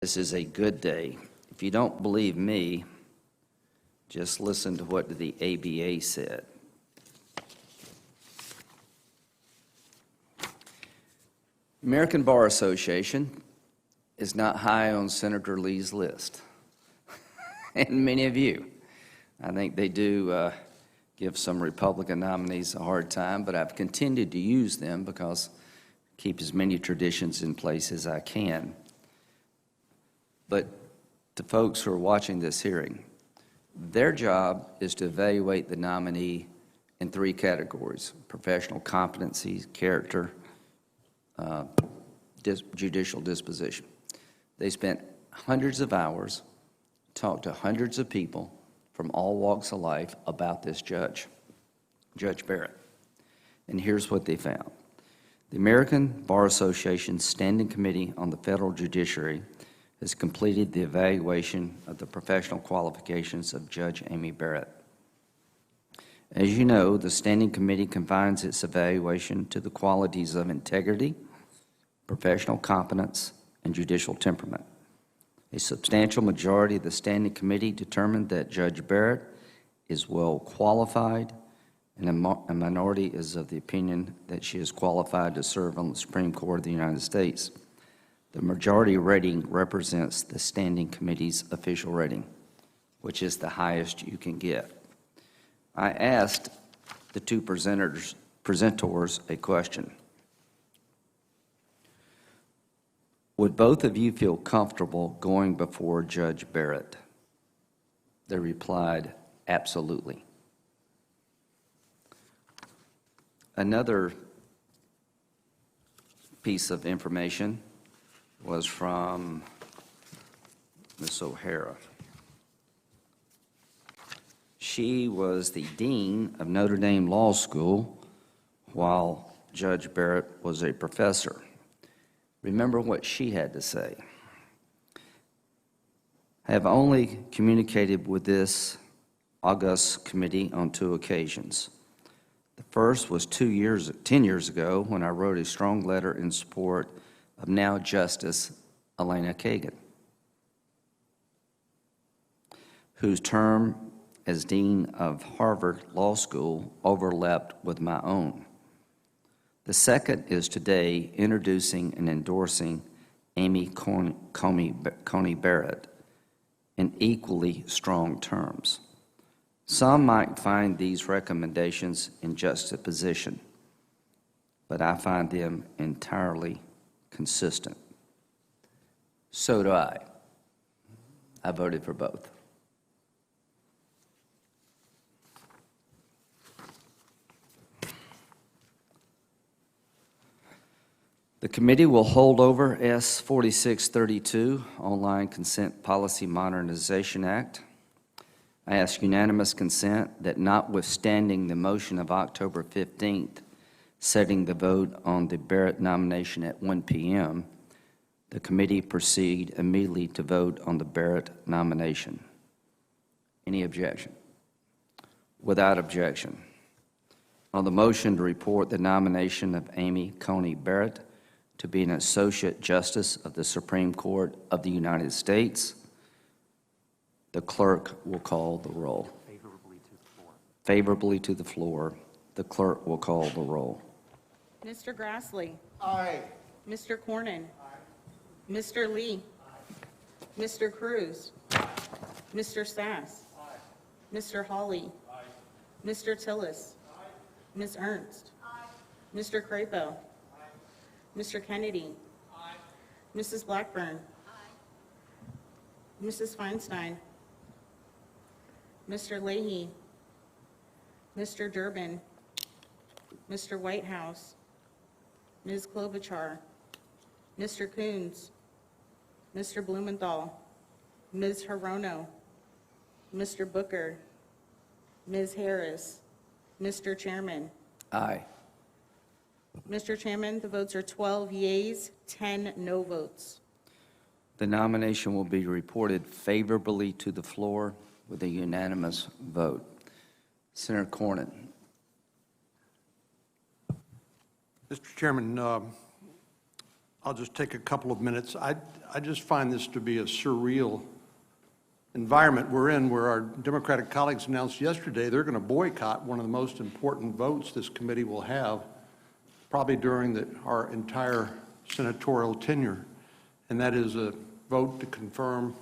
This is a good day. If you don't believe me, just listen to what the ABA said. American Bar Association is not high on Senator Lee's list, and many of you. I think they do give some Republican nominees a hard time, but I've continued to use them because I keep as many traditions in place as I can. But to folks who are watching this hearing, their job is to evaluate the nominee in three categories: professional competencies, character, judicial disposition. They spent hundreds of hours, talked to hundreds of people from all walks of life about this judge, Judge Barrett. And here's what they found. The American Bar Association's Standing Committee on the Federal Judiciary has completed the evaluation of the professional qualifications of Judge Amy Barrett. As you know, the Standing Committee confines its evaluation to the qualities of integrity, professional competence, and judicial temperament. A substantial majority of the Standing Committee determined that Judge Barrett is well qualified, and a minority is of the opinion that she is qualified to serve on the Supreme Court of the United States. The majority rating represents the Standing Committee's official rating, which is the highest you can get. I asked the two presenters a question. Would both of you feel comfortable going before Judge Barrett? They replied, absolutely. Another piece of information was from Ms. O'Hara. She was the dean of Notre Dame Law School while Judge Barrett was a professor. Remember what she had to say. I have only communicated with this august committee on two occasions. The first was 10 years ago when I wrote a strong letter in support of now Justice Elena Kagan, whose term as Dean of Harvard Law School overlapped with my own. The second is today introducing and endorsing Amy Coney Barrett in equally strong terms. Some might find these recommendations in juxtaposition, but I find them entirely consistent. So do I. I voted for both. The committee will hold over S 4632, Online Consent Policy Modernization Act. I ask unanimous consent that notwithstanding the motion of October 15th, setting the vote on the Barrett nomination at 1 p.m., the committee proceed immediately to vote on the Barrett nomination. Any objection? Without objection. On the motion to report the nomination of Amy Coney Barrett to be an Associate Justice of the Supreme Court of the United States, the clerk will call the roll. Favorably to the floor. Favorably to the floor. The clerk will call the roll. Mr. Grassley. Aye. Mr. Cornyn. Aye. Mr. Lee. Aye. Mr. Cruz. Aye. Mr. Sass. Aye. Mr. Hawley. Aye. Mr. Tillis. Aye. Ms. Ernst. Aye. Mr. Crapo. Aye. Mr. Kennedy. Aye. Mrs. Blackburn. Aye. Mrs. Feinstein. Mr. Leahy. Mr. Durbin. Mr. Whitehouse. Ms. Klobuchar. Mr. Coons. Mr. Blumenthal. Ms. Hirono. Mr. Booker. Ms. Harris. Mr. Chairman. Aye. Mr. Chairman, the votes are 12 yeas, 10 no votes. The nomination will be reported favorably to the floor with a unanimous vote. Senator Cornyn. Mr. Chairman, I'll just take a couple of minutes. I just find this to be a surreal environment we're in, where our Democratic colleagues announced yesterday they're going to boycott one of the most important votes this committee will have, probably during our entire senatorial tenure, and that is a vote to confirm,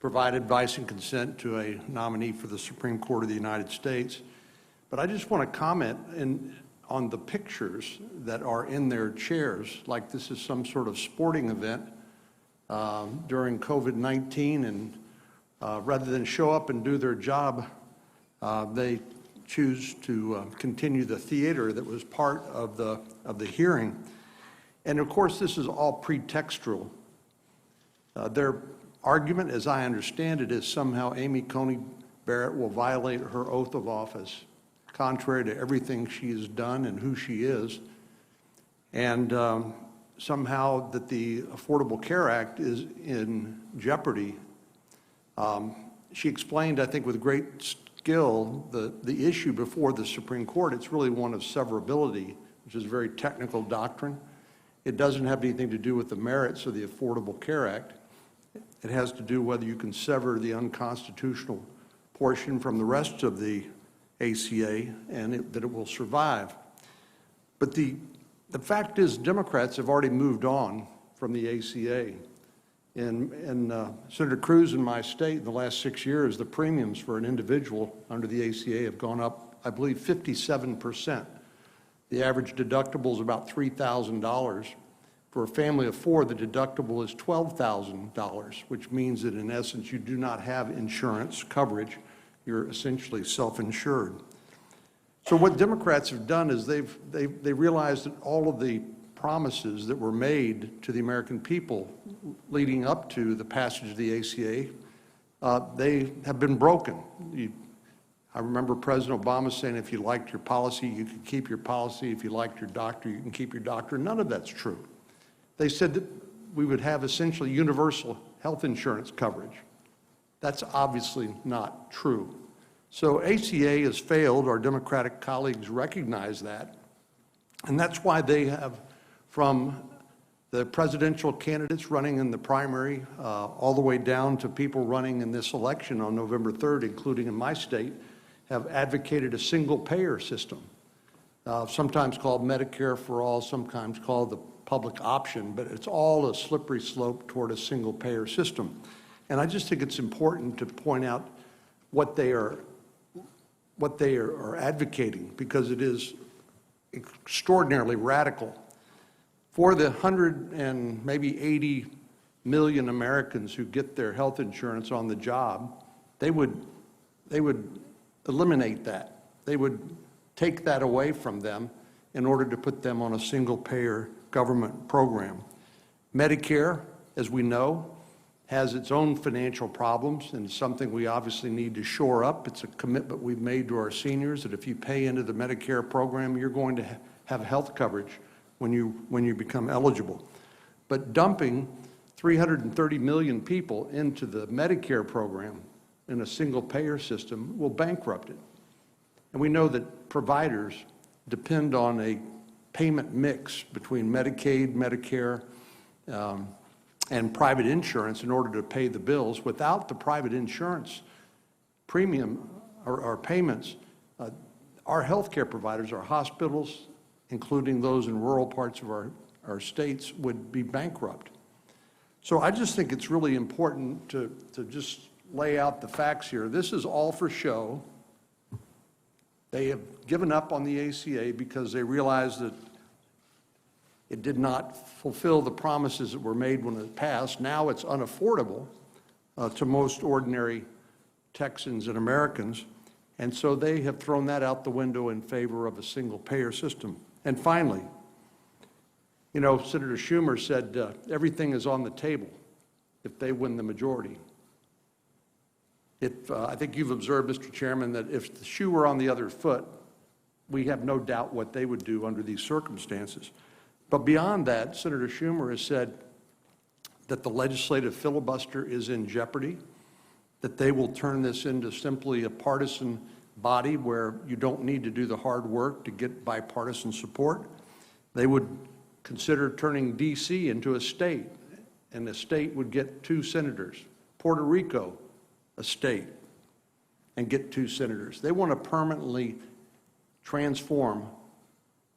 provide advice and consent to a nominee for the Supreme Court of the United States. But I just want to comment on the pictures that are in their chairs, like this is some sort of sporting event during COVID-19, and rather than show up and do their job, they choose to continue the theater that was part of the hearing. And of course, this is all pretextual. Their argument, as I understand it, is somehow Amy Coney Barrett will violate her oath of office, contrary to everything she has done and who she is, and somehow that the Affordable Care Act is in jeopardy. She explained, I think with great skill, the issue before the Supreme Court. It's really one of severability, which is a very technical doctrine. It doesn't have anything to do with the merits of the Affordable Care Act. It has to do whether you can sever the unconstitutional portion from the rest of the ACA and that it will survive. But the fact is, Democrats have already moved on from the ACA. In Senator Cruz in my state, in the last 6 years, the premiums for an individual under the ACA have gone up, I believe, 57%. The average deductible is about $3,000. For a family of four, the deductible is $12,000, which means that in essence you do not have insurance coverage. You're essentially self-insured. So what Democrats have done is they realized that all of the promises that were made to the American people leading up to the passage of the ACA, they have been broken. I remember President Obama saying if you liked your policy, you could keep your policy. If you liked your doctor, you can keep your doctor. None of that's true. They said that we would have essentially universal health insurance coverage. That's obviously not true. So ACA has failed. Our Democratic colleagues recognize that. And that's why they have, from the presidential candidates running in the primary all the way down to people running in this election on November 3rd, including in my state, have advocated a single-payer system, sometimes called Medicare for All, sometimes called the public option, but it's all a slippery slope toward a single-payer system. And I just think it's important to point out what they are advocating, because it is extraordinarily radical. For the 100 and maybe 80 million Americans who get their health insurance on the job, they would eliminate that. They would take that away from them in order to put them on a single-payer government program. Medicare, as we know, has its own financial problems, and something we obviously need to shore up. It's a commitment we've made to our seniors that if you pay into the Medicare program, you're going to have health coverage when you become eligible. But dumping 330 million people into the Medicare program in a single-payer system will bankrupt it. And we know that providers depend on a payment mix between Medicaid, Medicare, and private insurance in order to pay the bills. Without the private insurance premium or payments, our health care providers, our hospitals, including those in rural parts of our states, would be bankrupt. So I just think it's really important to just lay out the facts here. This is all for show. They have given up on the ACA because they realized that it did not fulfill the promises that were made when it passed. Now it's unaffordable to most ordinary Texans and Americans, and so they have thrown that out the window in favor of a single-payer system. And finally, you know, Senator Schumer said everything is on the table if they win the majority. I think you've observed, Mr. Chairman, that if the shoe were on the other foot, we have no doubt what they would do under these circumstances. But beyond that, Senator Schumer has said that the legislative filibuster is in jeopardy, that they will turn this into simply a partisan body where you don't need to do the hard work to get bipartisan support. They would consider turning D.C. into a state, and the state would get 2 senators. Puerto Rico, a state, and get 2 senators. They want to permanently transform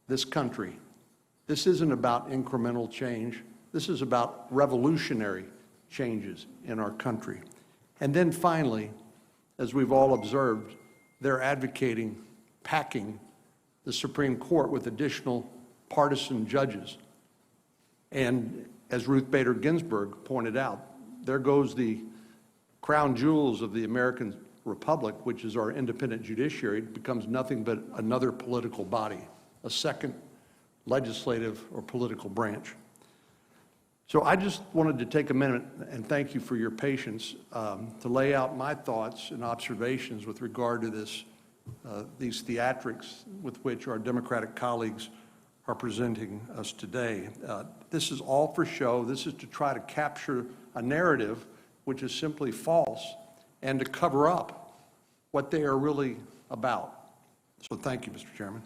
this country. This isn't about incremental change. This is about revolutionary changes in our country. And then finally, as we've all observed, they're advocating packing the Supreme Court with additional partisan judges. And as Ruth Bader Ginsburg pointed out, there goes the crown jewels of the American Republic, which is our independent judiciary. It becomes nothing but another political body, a second legislative or political branch. So I just wanted to take a minute and thank you for your patience to lay out my thoughts and observations with regard to these theatrics with which our Democratic colleagues are presenting us today. This is all for show. This is to try to capture a narrative which is simply false and to cover up what they are really about. So thank you, Mr. Chairman.